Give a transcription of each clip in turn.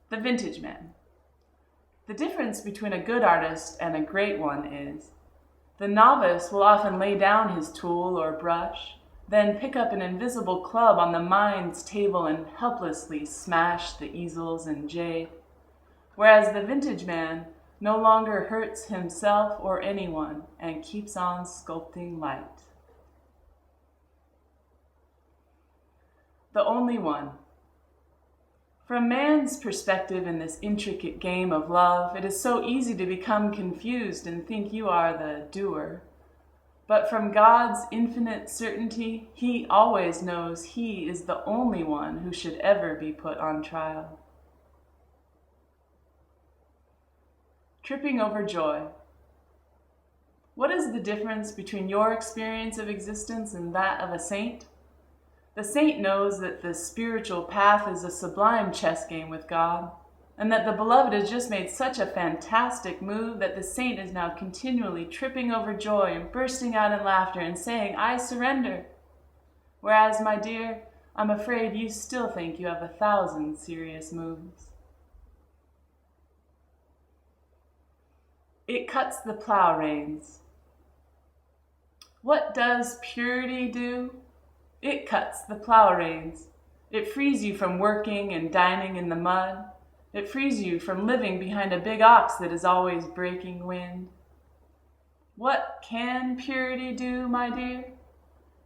The vintage man. The difference between a good artist and a great one is the novice will often lay down his tool or brush, then pick up an invisible club on the mind's table and helplessly smash the easels and jade, whereas the vintage man no longer hurts himself or anyone and keeps on sculpting light. The only one. From man's perspective in this intricate game of love, it is so easy to become confused and think you are the doer. But from God's infinite certainty, He always knows He is the only one who should ever be put on trial. Tripping over joy. What is the difference between your experience of existence and that of a saint? The saint knows that the spiritual path is a sublime chess game with God, and that the beloved has just made such a fantastic move that the saint is now continually tripping over joy and bursting out in laughter and saying, "I surrender." Whereas, my dear, I'm afraid you still think you have 1,000 serious moves. It cuts the plow reins. What does purity do? It cuts the plow reins. It frees you from working and dining in the mud. It frees you from living behind a big ox that is always breaking wind. What can purity do, my dear?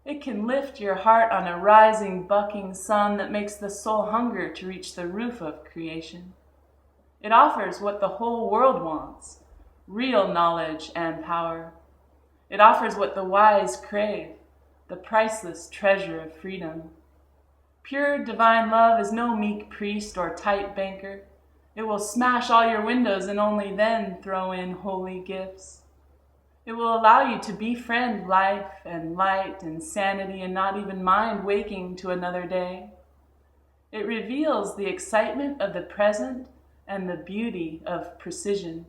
It can lift your heart on a rising, bucking sun that makes the soul hunger to reach the roof of creation. It offers what the whole world wants, real knowledge and power. It offers what the wise crave, the priceless treasure of freedom. Pure divine love is no meek priest or tight banker. It will smash all your windows and only then throw in holy gifts. It will allow you to befriend life and light and sanity and not even mind waking to another day. It reveals the excitement of the present and the beauty of precision.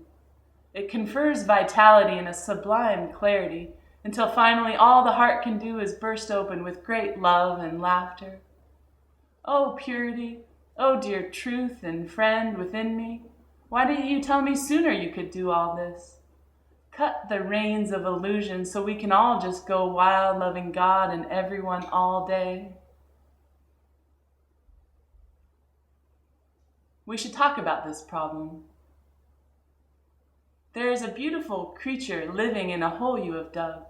It confers vitality and a sublime clarity, until finally all the heart can do is burst open with great love and laughter. Oh, purity, oh, dear truth and friend within me, why didn't you tell me sooner you could do all this? Cut the reins of illusion so we can all just go wild loving God and everyone all day. We should talk about this problem. There is a beautiful creature living in a hole you have dug.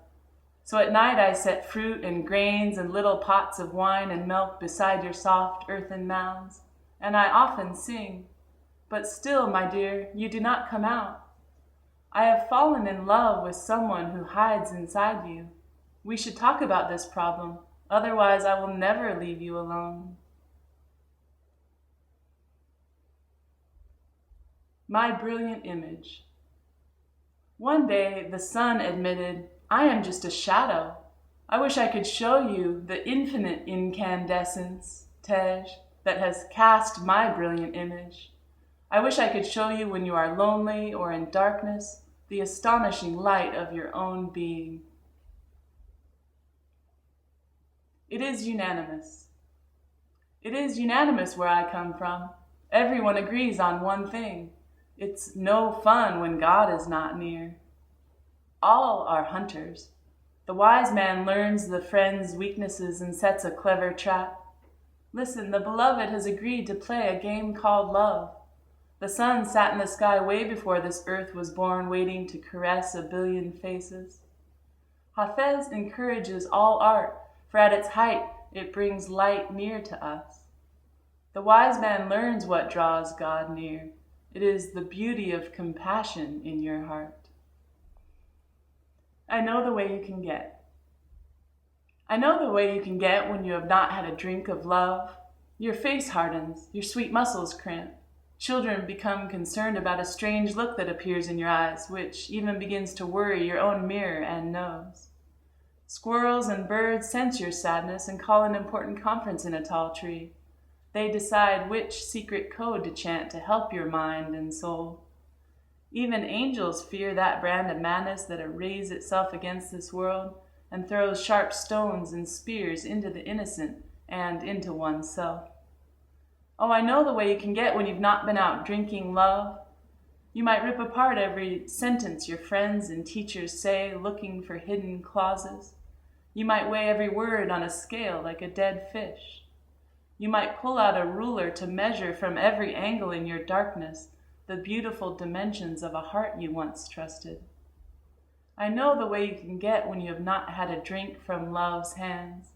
So at night I set fruit and grains and little pots of wine and milk beside your soft earthen mounds, and I often sing. But still, my dear, you do not come out. I have fallen in love with someone who hides inside you. We should talk about this problem, otherwise I will never leave you alone. My brilliant image. One day the sun admitted, "I am just a shadow. I wish I could show you the infinite incandescence, Tej, that has cast my brilliant image. I wish I could show you when you are lonely or in darkness, the astonishing light of your own being." It is unanimous. It is unanimous where I come from. Everyone agrees on one thing. It's no fun when God is not near. All are hunters. The wise man learns the friend's weaknesses and sets a clever trap. Listen, the beloved has agreed to play a game called love. The sun sat in the sky way before this earth was born, waiting to caress 1,000,000,000 faces. Hāfez encourages all art, for at its height it brings light near to us. The wise man learns what draws God near. It is the beauty of compassion in your heart. I know the way you can get. I know the way you can get when you have not had a drink of love. Your face hardens, your sweet muscles cramp. Children become concerned about a strange look that appears in your eyes, which even begins to worry your own mirror and nose. Squirrels and birds sense your sadness and call an important conference in a tall tree. They decide which secret code to chant to help your mind and soul. Even angels fear that brand of madness that arrays itself against this world and throws sharp stones and spears into the innocent and into oneself. Oh, I know the way you can get when you've not been out drinking love. You might rip apart every sentence your friends and teachers say, looking for hidden clauses. You might weigh every word on a scale like a dead fish. You might pull out a ruler to measure from every angle in your darkness the beautiful dimensions of a heart you once trusted. I know the way you can get when you have not had a drink from love's hands.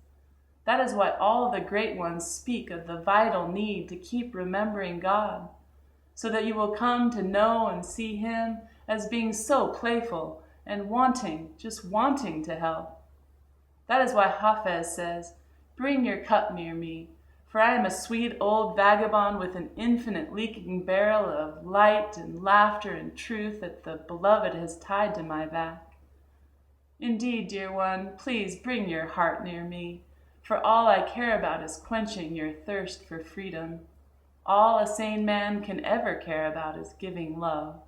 That is why all the great ones speak of the vital need to keep remembering God, so that you will come to know and see Him as being so playful and wanting, just wanting to help. That is why Hāfez says, "Bring your cup near me, for I am a sweet old vagabond with an infinite leaking barrel of light and laughter and truth that the beloved has tied to my back. Indeed, dear one, please bring your heart near me, for all I care about is quenching your thirst for freedom. All a sane man can ever care about is giving love."